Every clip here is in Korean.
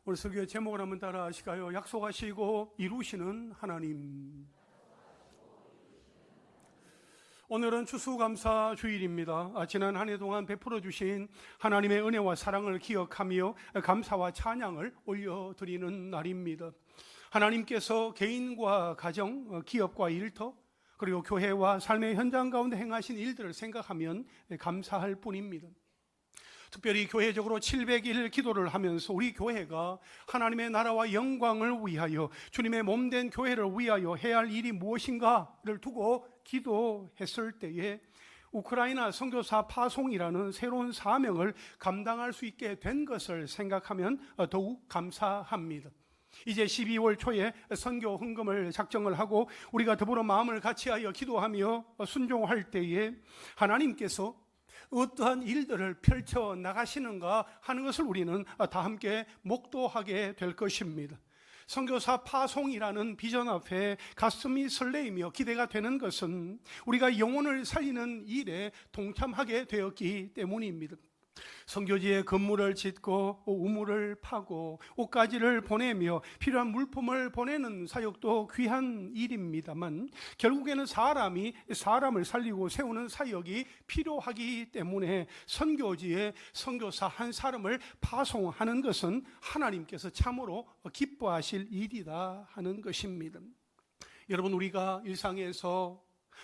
오늘 설교의 제목을 한번 따라 하실까요? 약속하시고 이루시는 하나님. 오늘은 추수감사 주일입니다. 지난 한 해 동안 베풀어 주신 하나님의 은혜와 사랑을 기억하며 감사와 찬양을 올려드리는 날입니다. 하나님께서 개인과 가정, 기업과 일터, 그리고 교회와 삶의 현장 가운데 행하신 일들을 생각하면 감사할 뿐입니다. 특별히 교회적으로 700일 기도를 하면서 우리 교회가 하나님의 나라와 영광을 위하여 주님의 몸된 교회를 위하여 해야 할 일이 무엇인가를 두고 기도했을 때에 우크라이나 선교사 파송이라는 새로운 사명을 감당할 수 있게 된 것을 생각하면 더욱 감사합니다. 이제 12월 초에 선교 헌금을 작정을 하고 우리가 더불어 마음을 같이하여 기도하며 순종할 때에 하나님께서 어떠한 일들을 펼쳐 나가시는가 하는 것을 우리는 다 함께 목도하게 될 것입니다. 선교사 파송이라는 비전 앞에 가슴이 설레이며 기대가 되는 것은 우리가 영혼을 살리는 일에 동참하게 되었기 때문입니다. 선교지에 건물을 짓고 우물을 파고 옷가지를 보내며 필요한 물품을 보내는 사역도 귀한 일입니다만 결국에는 사람이 사람을 살리고 세우는 사역이 필요하기 때문에 선교지에 선교사 한 사람을 파송하는 것은 하나님께서 참으로 기뻐하실 일이다 하는 것입니다. 여러분, 우리가 일상에서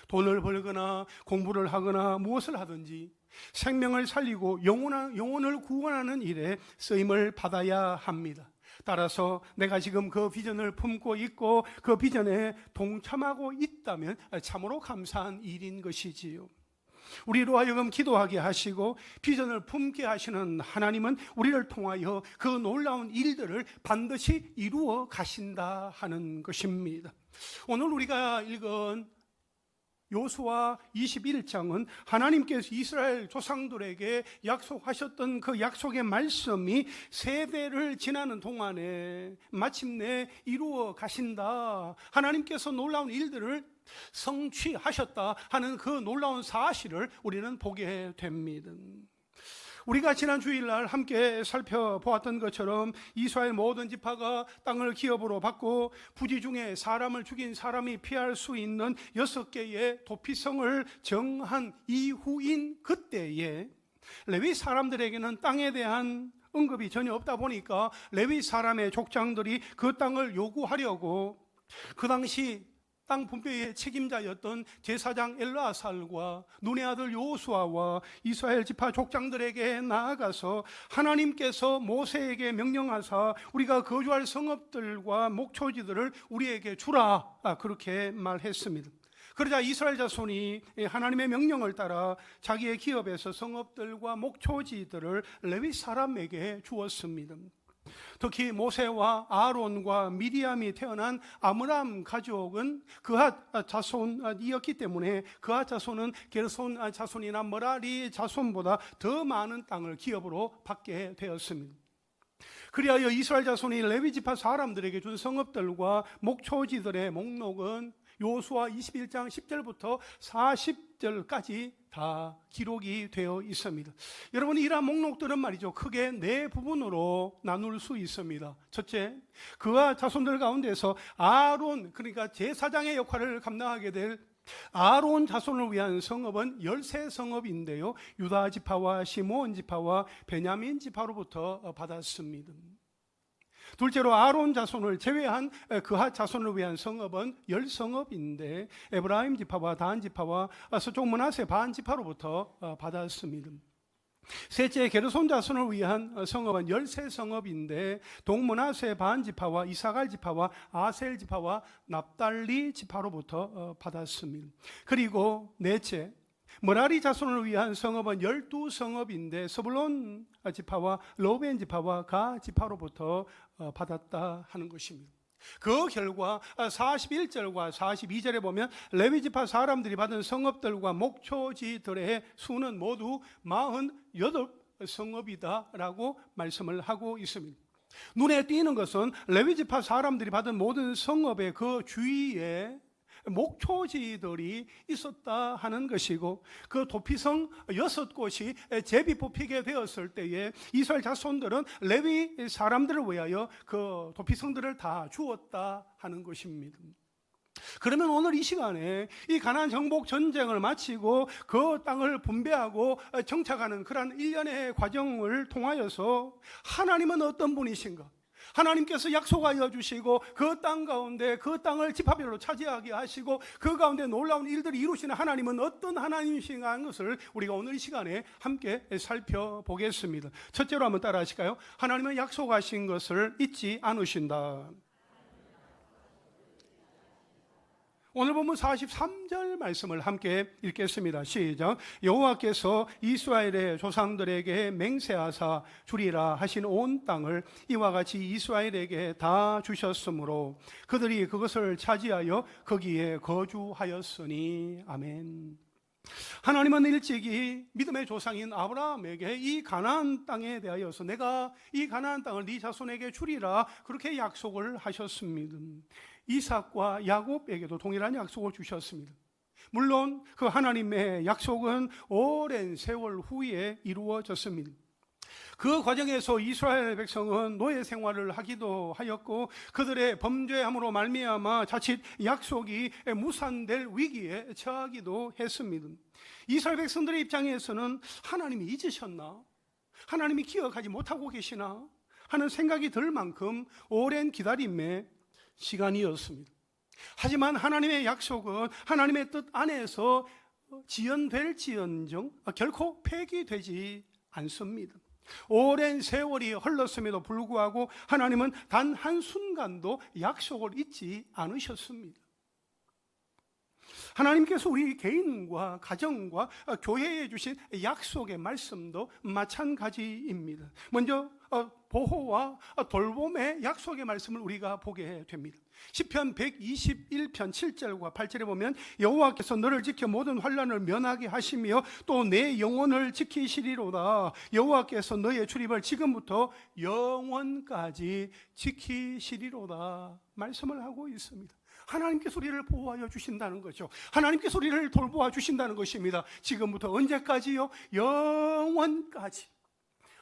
돈을 벌거나 공부를 하거나 무엇을 하든지 생명을 살리고 영혼을 구원하는 일에 쓰임을 받아야 합니다. 따라서 내가 지금 그 비전을 품고 있고 그 비전에 동참하고 있다면 참으로 감사한 일인 것이지요. 우리로 하여금 기도하게 하시고 비전을 품게 하시는 하나님은 우리를 통하여 그 놀라운 일들을 반드시 이루어 가신다 하는 것입니다. 오늘 우리가 읽은 여호수아 21장은 하나님께서 이스라엘 조상들에게 약속하셨던 그 약속의 말씀이 세대를 지나는 동안에 마침내 이루어 가신다, 하나님께서 놀라운 일들을 성취하셨다 하는 그 놀라운 사실을 우리는 보게 됩니다. 우리가 지난 주일날 함께 살펴보았던 것처럼 이스라엘 모든 지파가 땅을 기업으로 받고 부지 중에 사람을 죽인 사람이 피할 수 있는 6개의 도피성을 정한 이후인 그때에 레위 사람들에게는 땅에 대한 언급이 전혀 없다 보니까 레위 사람의 족장들이 그 땅을 요구하려고 그 당시 땅 분배의 책임자였던 제사장 엘르아살과 눈의 아들 여호수아와 이스라엘 지파 족장들에게 나아가서 하나님께서 모세에게 명령하사 우리가 거주할 성읍들과 목초지들을 우리에게 주라, 그렇게 말했습니다. 그러자 이스라엘 자손이 하나님의 명령을 따라 자기의 기업에서 성읍들과 목초지들을 레위 사람에게 주었습니다. 특히 모세와 아론과 미리암이 태어난 아므람 가족은 그핫 자손이었기 때문에 그핫 자손은 게르손 자손이나 머라리 자손보다 더 많은 땅을 기업으로 받게 되었습니다. 그리하여 이스라엘 자손이 레위 지파 사람들에게 준 성읍들과 목초지들의 목록은 여호수아 21장 10절부터 40절까지 다 기록이 되어 있습니다. 여러분, 이러한 목록들은 말이죠, 크게 4부분으로 나눌 수 있습니다. 첫째, 그와 자손들 가운데서 아론, 그러니까 제사장의 역할을 감당하게 될 아론 자손을 위한 성읍은 13성읍인데요 유다 지파와 시므온 지파와 베냐민 지파로부터 받았습니다. 둘째로 아론 자손을 제외한 그핫 자손을 위한 성읍은 10성읍인데 에브라임 지파와 단 지파와 서쪽 므낫세 반 지파로부터 받았습니다. 셋째, 게르손 자손을 위한 성읍은 13성읍인데 동므낫세 반 지파와 이사갈 지파와 아셀 지파와 납달리 지파로부터 받았습니다. 그리고 넷째, 머라리 자손을 위한 성읍은 12성읍인데 스불론 지파와 로벤 지파와 가 지파로부터 받았다 하는 것입니다. 그 결과 41절과 42절에 보면 레위 지파 사람들이 받은 성읍들과 목초지들의 수는 모두 48성읍이다 라고 말씀을 하고 있습니다. 눈에 띄는 것은 레위 지파 사람들이 받은 모든 성읍의 그 주위에 목초지들이 있었다 하는 것이고, 그 도피성 6곳이 제비 뽑히게 되었을 때에 이스라엘 자손들은 레위 사람들을 위하여 그 도피성들을 다 주었다 하는 것입니다. 그러면 오늘 이 시간에 이 가나안 정복 전쟁을 마치고 그 땅을 분배하고 정착하는 그러한 일련의 과정을 통하여서 하나님은 어떤 분이신가? 하나님께서 약속하여 주시고 그 땅 가운데 그 땅을 지파별로 차지하게 하시고 그 가운데 놀라운 일들을 이루시는 하나님은 어떤 하나님이신가 하는 것을 우리가 오늘 이 시간에 함께 살펴보겠습니다. 첫째로 한번 따라 하실까요? 하나님은 약속하신 것을 잊지 않으신다. 오늘 본문 43절 말씀을 함께 읽겠습니다. 시작. 여호와께서 이스라엘의 조상들에게 맹세하사 주리라 하신 온 땅을 이와 같이 이스라엘에게 다 주셨으므로 그들이 그것을 차지하여 거기에 거주하였으니. 아멘. 하나님은 일찍이 믿음의 조상인 아브라함에게 이 가나안 땅에 대하여서 내가 이 가나안 땅을 네 자손에게 주리라 그렇게 약속을 하셨습니다. 이삭과 야곱에게도 동일한 약속을 주셨습니다. 물론 그 하나님의 약속은 오랜 세월 후에 이루어졌습니다. 그 과정에서 이스라엘 백성은 노예 생활을 하기도 하였고 그들의 범죄함으로 말미암아 자칫 약속이 무산될 위기에 처하기도 했습니다. 이스라엘 백성들의 입장에서는 하나님이 잊으셨나? 하나님이 기억하지 못하고 계시나? 하는 생각이 들 만큼 오랜 기다림의 시간이었습니다. 하지만 하나님의 약속은 하나님의 뜻 안에서 지연될지언정 결코 폐기되지 않습니다. 오랜 세월이 흘렀음에도 불구하고 하나님은 단 한순간도 약속을 잊지 않으셨습니다. 하나님께서 우리 개인과 가정과 교회에 주신 약속의 말씀도 마찬가지입니다. 먼저 보호와 돌봄의 약속의 말씀을 우리가 보게 됩니다. 시편 121편 7절과 8절에 보면 여호와께서 너를 지켜 모든 환난을 면하게 하시며 또 내 영혼을 지키시리로다. 여호와께서 너의 출입을 지금부터 영원까지 지키시리로다 말씀을 하고 있습니다. 하나님께서 우리를 보호하여 주신다는 거죠. 하나님께서 우리를 돌보아 주신다는 것입니다. 지금부터 언제까지요? 영원까지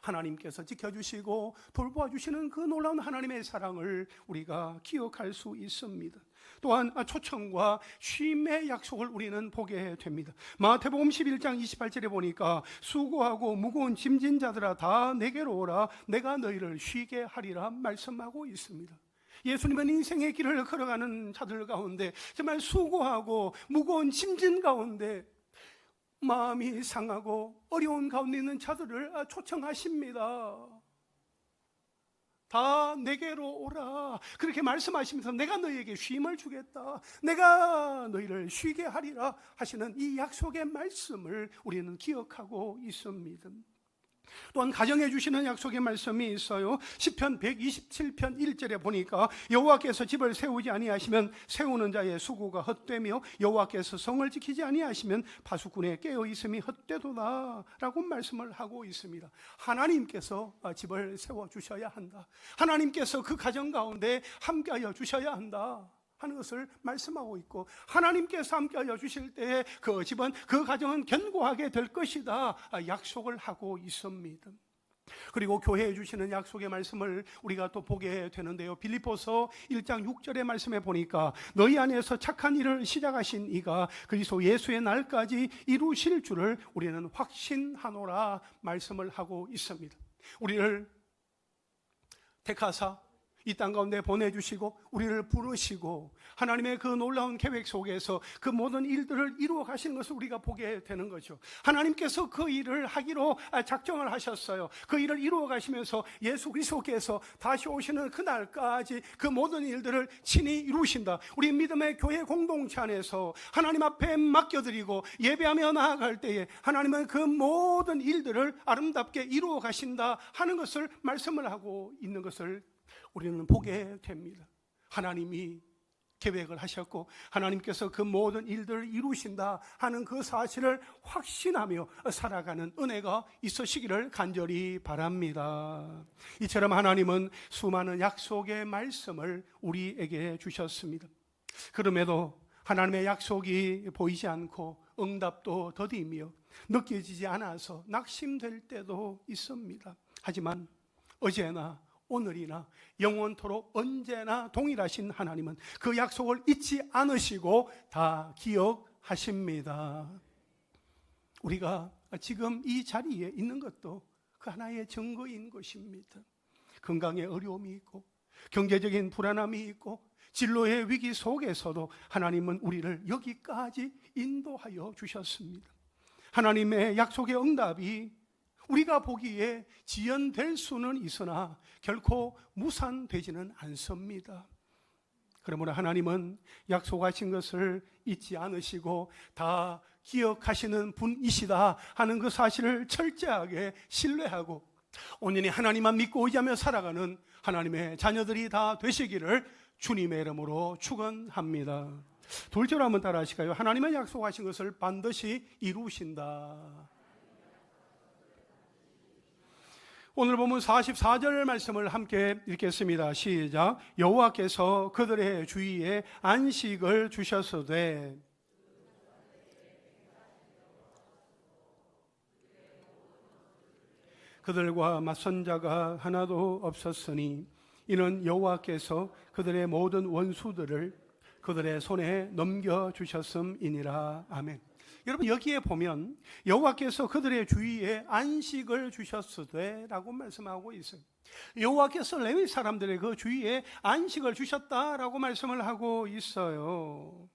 하나님께서 지켜주시고 돌보아 주시는 그 놀라운 하나님의 사랑을 우리가 기억할 수 있습니다. 또한 초청과 쉼의 약속을 우리는 보게 됩니다. 마태복음 11장 28절에 보니까 수고하고 무거운 짐진 자들아 다 내게로 오라 내가 너희를 쉬게 하리라 말씀하고 있습니다. 예수님은 인생의 길을 걸어가는 자들 가운데 정말 수고하고 무거운 짐진 가운데 마음이 상하고 어려운 가운데 있는 자들을 초청하십니다. 다 내게로 오라 그렇게 말씀하시면서 내가 너희에게 쉼을 주겠다, 내가 너희를 쉬게 하리라 하시는 이 약속의 말씀을 우리는 기억하고 있습니다. 또한 가정해 주시는 약속의 말씀이 있어요. 시편 127편 1절에 보니까 여호와께서 집을 세우지 아니하시면 세우는 자의 수고가 헛되며 여호와께서 성을 지키지 아니하시면 파수꾼의 깨어 있음이 헛되도다 라고 말씀을 하고 있습니다. 하나님께서 집을 세워 주셔야 한다, 하나님께서 그 가정 가운데 함께하여 주셔야 한다 하는 것을 말씀하고 있고, 하나님께서 함께하여 주실 때에 그 집은 그 가정은 견고하게 될 것이다 약속을 하고 있습니다. 그리고 교회에 주시는 약속의 말씀을 우리가 또 보게 되는데요. 빌립보서 1장 6절의 말씀에 보니까 너희 안에서 착한 일을 시작하신 이가 그리스도 예수의 날까지 이루실 줄을 우리는 확신하노라 말씀을 하고 있습니다. 우리를 택하사 이 땅 가운데 보내주시고 우리를 부르시고 하나님의 그 놀라운 계획 속에서 그 모든 일들을 이루어 가시는 것을 우리가 보게 되는 거죠. 하나님께서 그 일을 하기로 작정을 하셨어요. 그 일을 이루어 가시면서 예수 그리스도께서 다시 오시는 그날까지 그 모든 일들을 친히 이루신다. 우리 믿음의 교회 공동체 안에서 하나님 앞에 맡겨드리고 예배하며 나아갈 때에 하나님은 그 모든 일들을 아름답게 이루어 가신다 하는 것을 말씀을 하고 있는 것을 우리는 보게 됩니다. 하나님이 계획을 하셨고 하나님께서 그 모든 일들을 이루신다 하는 그 사실을 확신하며 살아가는 은혜가 있으시기를 간절히 바랍니다. 이처럼 하나님은 수많은 약속의 말씀을 우리에게 주셨습니다. 그럼에도 하나님의 약속이 보이지 않고 응답도 더디며 느껴지지 않아서 낙심될 때도 있습니다. 하지만 어제나 오늘이나 영원토록 언제나 동일하신 하나님은 그 약속을 잊지 않으시고 다 기억하십니다. 우리가 지금 이 자리에 있는 것도 그 하나의 증거인 것입니다. 건강에 어려움이 있고 경제적인 불안함이 있고 진로의 위기 속에서도 하나님은 우리를 여기까지 인도하여 주셨습니다. 하나님의 약속의 응답이 우리가 보기에 지연될 수는 있으나 결코 무산되지는 않습니다. 그러므로 하나님은 약속하신 것을 잊지 않으시고 다 기억하시는 분이시다 하는 그 사실을 철저하게 신뢰하고 온전히 하나님만 믿고 의지하며 살아가는 하나님의 자녀들이 다 되시기를 주님의 이름으로 축원합니다. 둘째로 한번 따라 하실까요? 하나님의 약속하신 것을 반드시 이루신다. 오늘 보면 44절 말씀을 함께 읽겠습니다. 시작. 여호와께서 그들의 주위에 안식을 주셨으되 그들과 맞선 자가 하나도 없었으니 이는 여호와께서 그들의 모든 원수들을 그들의 손에 넘겨주셨음이니라. 아멘. 여러분, 여기에 보면 여호와께서 그들의 주위에 안식을 주셨으되 라고 말씀하고 있어요. 여호와께서 레위 사람들의 그 주위에 안식을 주셨다라고 말씀을 하고 있어요.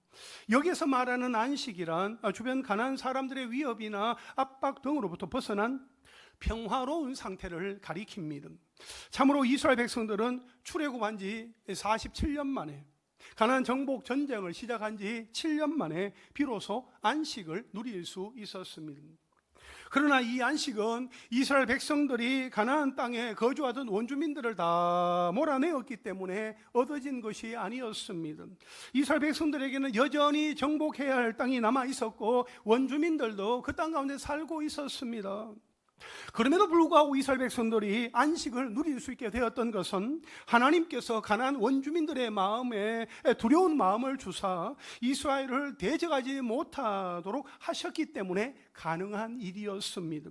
여기서 말하는 안식이란 주변 가난한 사람들의 위협이나 압박 등으로부터 벗어난 평화로운 상태를 가리킵니다. 참으로 이스라엘 백성들은 출애굽한 지 47년 만에 가나안 정복 전쟁을 시작한 지 7년 만에 비로소 안식을 누릴 수 있었습니다. 그러나 이 안식은 이스라엘 백성들이 가나안 땅에 거주하던 원주민들을 다 몰아내었기 때문에 얻어진 것이 아니었습니다. 이스라엘 백성들에게는 여전히 정복해야 할 땅이 남아 있었고 원주민들도 그 땅 가운데 살고 있었습니다. 그럼에도 불구하고 이스라엘 백성들이 안식을 누릴 수 있게 되었던 것은 하나님께서 가나안 원주민들의 마음에 두려운 마음을 주사 이스라엘을 대적하지 못하도록 하셨기 때문에 가능한 일이었습니다.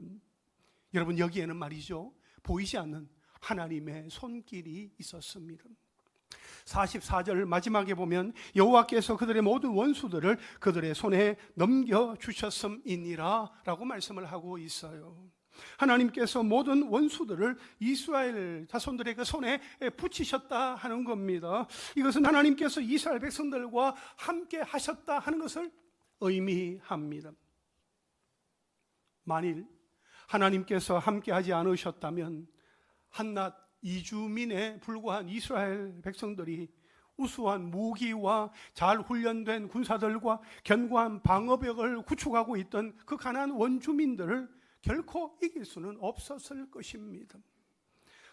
여러분, 여기에는 말이죠, 보이지 않는 하나님의 손길이 있었습니다. 44절 마지막에 보면 여호와께서 그들의 모든 원수들을 그들의 손에 넘겨주셨음이니라 라고 말씀을 하고 있어요. 하나님께서 모든 원수들을 이스라엘 자손들의 그 손에 붙이셨다 하는 겁니다. 이것은 하나님께서 이스라엘 백성들과 함께 하셨다 하는 것을 의미합니다. 만일 하나님께서 함께 하지 않으셨다면 한낱 이주민에 불과한 이스라엘 백성들이 우수한 무기와 잘 훈련된 군사들과 견고한 방어벽을 구축하고 있던 그 가나안 원주민들을 결코 이길 수는 없었을 것입니다.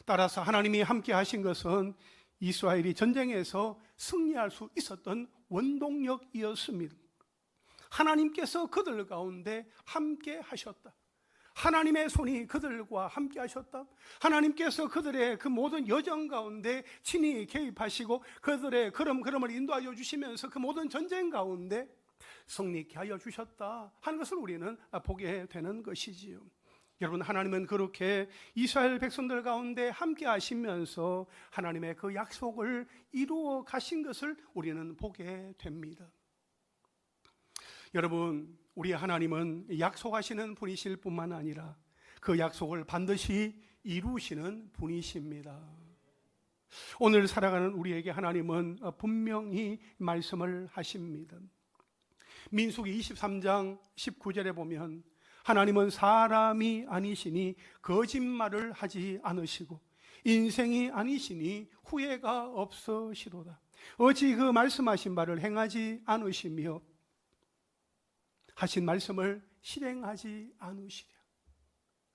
따라서 하나님이 함께 하신 것은 이스라엘이 전쟁에서 승리할 수 있었던 원동력이었습니다. 하나님께서 그들 가운데 함께 하셨다. 하나님의 손이 그들과 함께 하셨다. 하나님께서 그들의 그 모든 여정 가운데 친히 개입하시고 그들의 걸음걸음을 인도하여 주시면서 그 모든 전쟁 가운데 승리케 하여 주셨다 하는 것을 우리는 보게 되는 것이지요. 여러분, 하나님은 그렇게 이스라엘 백성들 가운데 함께 하시면서 하나님의 그 약속을 이루어 가신 것을 우리는 보게 됩니다. 여러분, 우리 하나님은 약속하시는 분이실 뿐만 아니라 그 약속을 반드시 이루시는 분이십니다. 오늘 살아가는 우리에게 하나님은 분명히 말씀을 하십니다. 민수기 23장 19절에 보면 하나님은 사람이 아니시니 거짓말을 하지 않으시고 인생이 아니시니 후회가 없으시로다. 어찌 그 말씀하신 바를 행하지 않으시며 하신 말씀을 실행하지 않으시랴.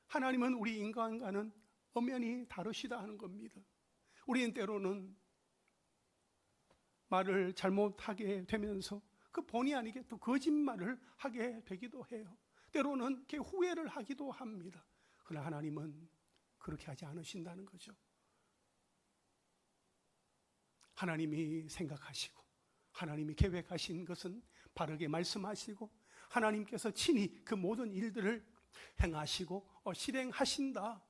하나님은 우리 인간과는 엄연히 다르시다 하는 겁니다. 우리는 때로는 말을 잘못하게 되면서 그 본의 아니게 또 거짓말을 하게 되기도 해요. 때로는 이렇게 후회를 하기도 합니다. 그러나 하나님은 그렇게 하지 않으신다는 거죠. 하나님이 생각하시고 하나님이 계획하신 것은 바르게 말씀하시고 하나님께서 친히 그 모든 일들을 행하시고 실행하신다.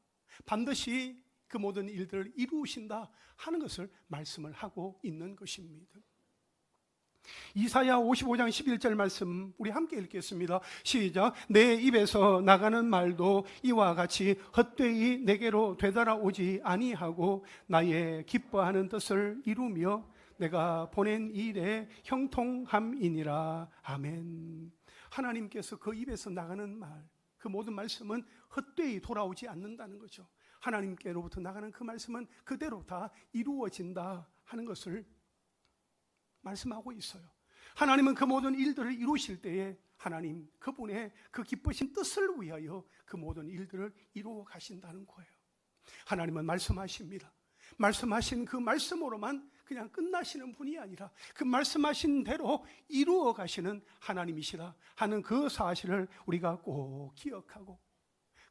반드시 그 모든 일들을 이루신다 하는 것을 말씀을 하고 있는 것입니다. 이사야 55장 11절 말씀 우리 함께 읽겠습니다. 시작. 내 입에서 나가는 말도 이와 같이 헛되이 내게로 되돌아오지 아니하고 나의 기뻐하는 뜻을 이루며 내가 보낸 일에 형통함이니라. 아멘. 하나님께서 그 입에서 나가는 말, 그 모든 말씀은 헛되이 돌아오지 않는다는 거죠. 하나님께로부터 나가는 그 말씀은 그대로 다 이루어진다 하는 것을 말씀하고 있어요. 하나님은 그 모든 일들을 이루실 때에 하나님 그분의 그 기쁘신 뜻을 위하여 그 모든 일들을 이루어 가신다는 거예요. 하나님은 말씀하십니다. 말씀하신 그 말씀으로만 그냥 끝나시는 분이 아니라 그 말씀하신 대로 이루어 가시는 하나님이시라 하는 그 사실을 우리가 꼭 기억하고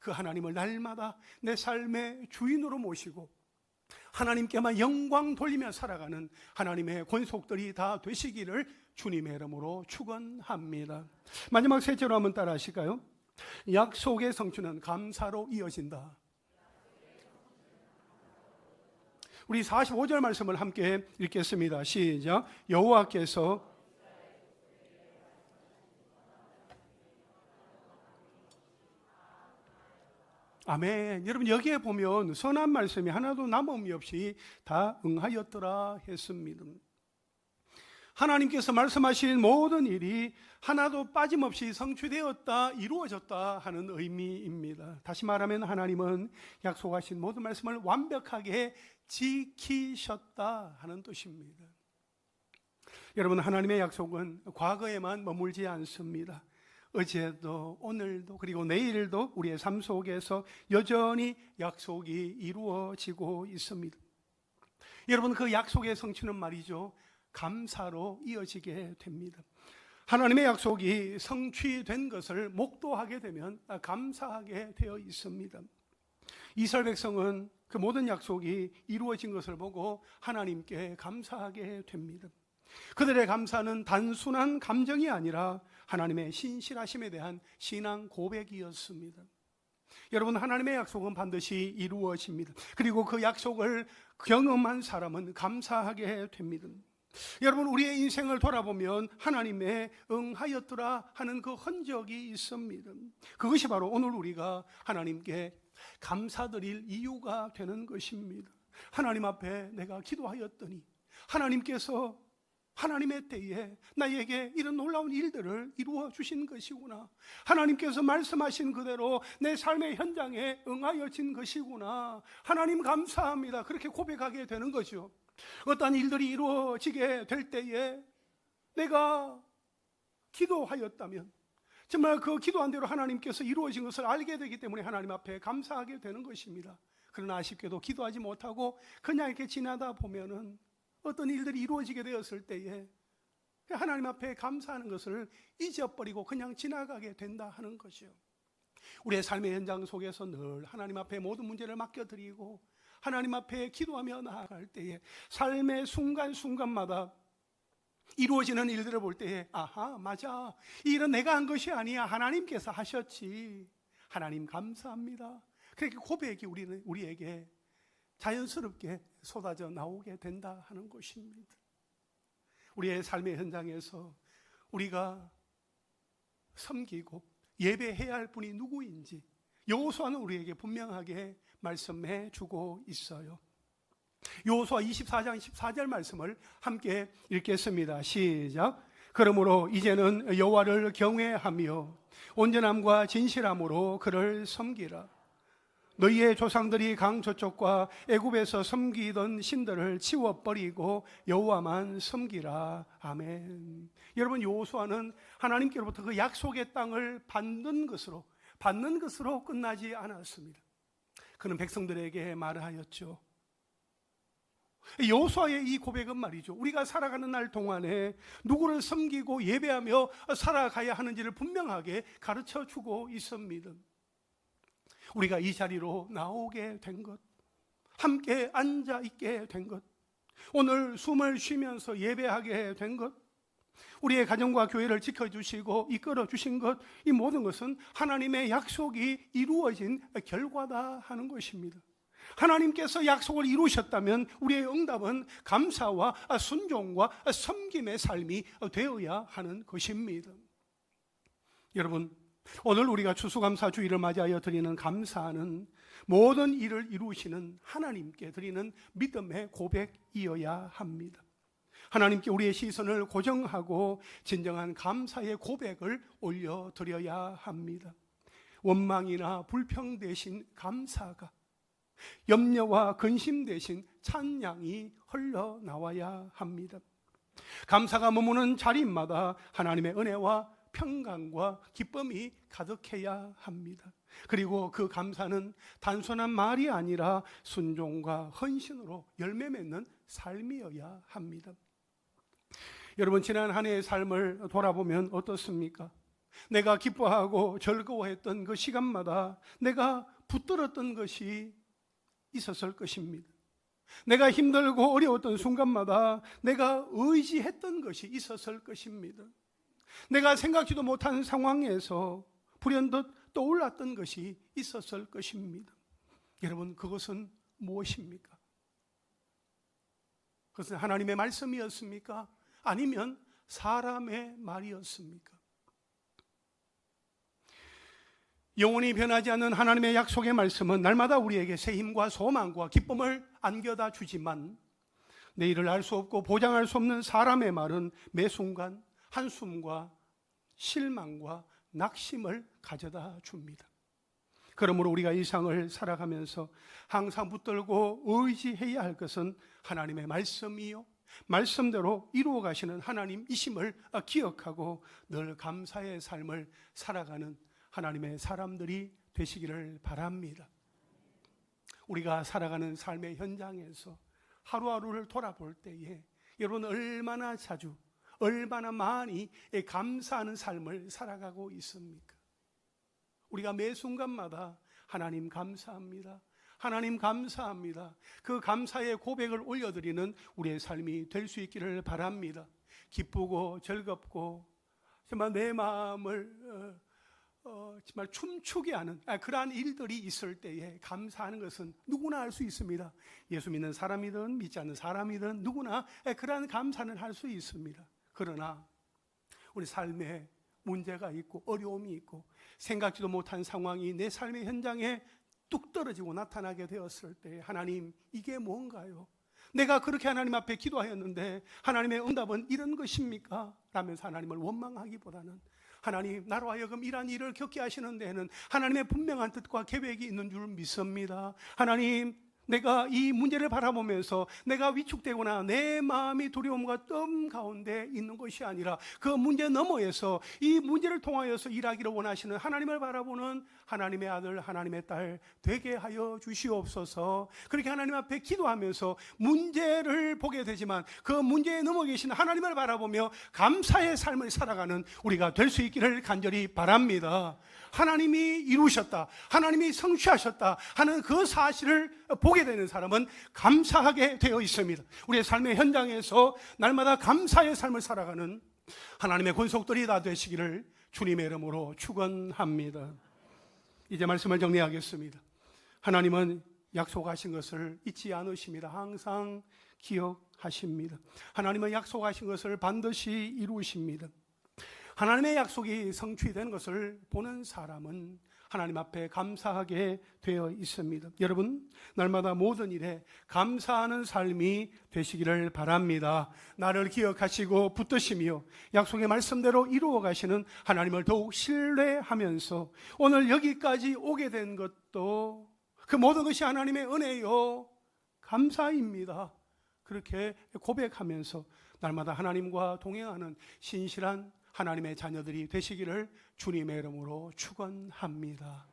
그 하나님을 날마다 내 삶의 주인으로 모시고 하나님께만 영광 돌리며 살아가는 하나님의 권속들이 다 되시기를 주님의 이름으로 축원합니다. 마지막 셋째로 한번 따라 하실까요? 약속의 성취는 감사로 이어진다. 우리 45절 말씀을 함께 읽겠습니다. 시작. 여호와께서 아멘. 여러분 여기에 보면 선한 말씀이 하나도 남음이 없이 다 응하였더라 했습니다. 하나님께서 말씀하신 모든 일이 하나도 빠짐없이 성취되었다, 이루어졌다 하는 의미입니다. 다시 말하면 하나님은 약속하신 모든 말씀을 완벽하게 지키셨다 하는 뜻입니다. 여러분 하나님의 약속은 과거에만 머물지 않습니다. 어제도 오늘도 그리고 내일도 우리의 삶 속에서 여전히 약속이 이루어지고 있습니다. 여러분 그 약속의 성취는 말이죠, 감사로 이어지게 됩니다. 하나님의 약속이 성취된 것을 목도하게 되면 감사하게 되어 있습니다. 이스라엘 백성은 그 모든 약속이 이루어진 것을 보고 하나님께 감사하게 됩니다. 그들의 감사는 단순한 감정이 아니라 하나님의 신실하심에 대한 신앙 고백이었습니다. 여러분 하나님의 약속은 반드시 이루어집니다. 그리고 그 약속을 경험한 사람은 감사하게 됩니다. 여러분 우리의 인생을 돌아보면 하나님의 응하였더라 하는 그 흔적이 있습니다. 그것이 바로 오늘 우리가 하나님께 감사드릴 이유가 되는 것입니다. 하나님 앞에 내가 기도하였더니 하나님께서 하나님의 때에 나에게 이런 놀라운 일들을 이루어 주신 것이구나. 하나님께서 말씀하신 그대로 내 삶의 현장에 응하여진 것이구나. 하나님 감사합니다. 그렇게 고백하게 되는 거죠. 어떤 일들이 이루어지게 될 때에 내가 기도하였다면 정말 그 기도한 대로 하나님께서 이루어진 것을 알게 되기 때문에 하나님 앞에 감사하게 되는 것입니다. 그러나 아쉽게도 기도하지 못하고 그냥 이렇게 지나다 보면은 어떤 일들이 이루어지게 되었을 때에 하나님 앞에 감사하는 것을 잊어버리고 그냥 지나가게 된다 하는 것이요. 우리의 삶의 현장 속에서 늘 하나님 앞에 모든 문제를 맡겨드리고 하나님 앞에 기도하며 나아갈 때에 삶의 순간순간마다 이루어지는 일들을 볼 때에 아하 맞아, 이 일은 내가 한 것이 아니야, 하나님께서 하셨지, 하나님 감사합니다, 그렇게 고백이 우리에게 자연스럽게 쏟아져 나오게 된다 하는 것입니다. 우리의 삶의 현장에서 우리가 섬기고 예배해야 할 분이 누구인지 여호수아는 우리에게 분명하게 말씀해 주고 있어요. 여호수아 24장 14절 말씀을 함께 읽겠습니다. 시작. 그러므로 이제는 여호와를 경외하며 온전함과 진실함으로 그를 섬기라. 너희의 조상들이 강 저쪽과 애굽에서 섬기던 신들을 치워버리고 여호와만 섬기라. 아멘. 여러분 여호수아는 하나님께로부터 그 약속의 땅을 받는 것으로 끝나지 않았습니다. 그는 백성들에게 말하였죠. 여호수아의 이 고백은 말이죠, 우리가 살아가는 날 동안에 누구를 섬기고 예배하며 살아가야 하는지를 분명하게 가르쳐주고 있습니다. 우리가 이 자리로 나오게 된 것, 함께 앉아있게 된 것, 오늘 숨을 쉬면서 예배하게 된 것, 우리의 가정과 교회를 지켜주시고 이끌어 주신 것, 이 모든 것은 하나님의 약속이 이루어진 결과다 하는 것입니다. 하나님께서 약속을 이루셨다면 우리의 응답은 감사와 순종과 섬김의 삶이 되어야 하는 것입니다. 여러분, 오늘 우리가 추수감사주일을 맞이하여 드리는 감사는 모든 일을 이루시는 하나님께 드리는 믿음의 고백이어야 합니다. 하나님께 우리의 시선을 고정하고 진정한 감사의 고백을 올려드려야 합니다. 원망이나 불평 대신 감사가, 염려와 근심 대신 찬양이 흘러나와야 합니다. 감사가 머무는 자리마다 하나님의 은혜와 평강과 기쁨이 가득해야 합니다. 그리고 그 감사는 단순한 말이 아니라 순종과 헌신으로 열매 맺는 삶이어야 합니다. 여러분, 지난 한 해의 삶을 돌아보면 어떻습니까? 내가 기뻐하고 즐거워했던 그 시간마다 내가 붙들었던 것이 있었을 것입니다. 내가 힘들고 어려웠던 순간마다 내가 의지했던 것이 있었을 것입니다. 내가 생각지도 못한 상황에서 불현듯 떠올랐던 것이 있었을 것입니다. 여러분, 그것은 무엇입니까? 그것은 하나님의 말씀이었습니까? 아니면 사람의 말이었습니까? 영원히 변하지 않는 하나님의 약속의 말씀은 날마다 우리에게 새 힘과 소망과 기쁨을 안겨다 주지만, 내일을 알 수 없고 보장할 수 없는 사람의 말은 매 순간 한숨과 실망과 낙심을 가져다 줍니다. 그러므로 우리가 이 세상을 살아가면서 항상 붙들고 의지해야 할 것은 하나님의 말씀이요, 말씀대로 이루어 가시는 하나님이심을 기억하고 늘 감사의 삶을 살아가는 하나님의 사람들이 되시기를 바랍니다. 우리가 살아가는 삶의 현장에서 하루하루를 돌아볼 때에 여러분, 얼마나 자주, 얼마나 많이 감사하는 삶을 살아가고 있습니까? 우리가 매 순간마다 하나님 감사합니다, 하나님 감사합니다, 그 감사의 고백을 올려드리는 우리의 삶이 될 수 있기를 바랍니다. 기쁘고 즐겁고 정말 내 마음을 정말 춤추게 하는 그러한 일들이 있을 때에 감사하는 것은 누구나 할 수 있습니다. 예수 믿는 사람이든 믿지 않는 사람이든 누구나 그러한 감사는 할 수 있습니다. 그러나 우리 삶에 문제가 있고 어려움이 있고 생각지도 못한 상황이 내 삶의 현장에 뚝 떨어지고 나타나게 되었을 때, 하나님, 이게 뭔가요? 내가 그렇게 하나님 앞에 기도하였는데 하나님의 응답은 이런 것입니까? 라면서 하나님을 원망하기보다는, 하나님, 나로 하여금 이러한 일을 겪게 하시는 데에는 하나님의 분명한 뜻과 계획이 있는 줄 믿습니다. 하나님, 내가 이 문제를 바라보면서 내가 위축되거나 내 마음이 두려움과 뜸 가운데 있는 것이 아니라 그 문제 너머에서 이 문제를 통하여서 일하기를 원하시는 하나님을 바라보는 하나님의 아들, 하나님의 딸 되게 하여 주시옵소서. 그렇게 하나님 앞에 기도하면서 문제를 보게 되지만 그 문제에 넘어 계신 하나님을 바라보며 감사의 삶을 살아가는 우리가 될 수 있기를 간절히 바랍니다. 하나님이 이루셨다, 하나님이 성취하셨다 하는 그 사실을 보게 되는 사람은 감사하게 되어 있습니다. 우리의 삶의 현장에서 날마다 감사의 삶을 살아가는 하나님의 권속들이 다 되시기를 주님의 이름으로 축원합니다. 이제 말씀을 정리하겠습니다. 하나님은 약속하신 것을 잊지 않으십니다. 항상 기억하십니다. 하나님은 약속하신 것을 반드시 이루십니다. 하나님의 약속이 성취된 것을 보는 사람은 하나님 앞에 감사하게 되어 있습니다. 여러분, 날마다 모든 일에 감사하는 삶이 되시기를 바랍니다. 나를 기억하시고 붙드시며 약속의 말씀대로 이루어 가시는 하나님을 더욱 신뢰하면서 오늘 여기까지 오게 된 것도 그 모든 것이 하나님의 은혜요, 감사입니다. 그렇게 고백하면서 날마다 하나님과 동행하는 신실한 하나님의 자녀들이 되시기를 주님의 이름으로 축원합니다.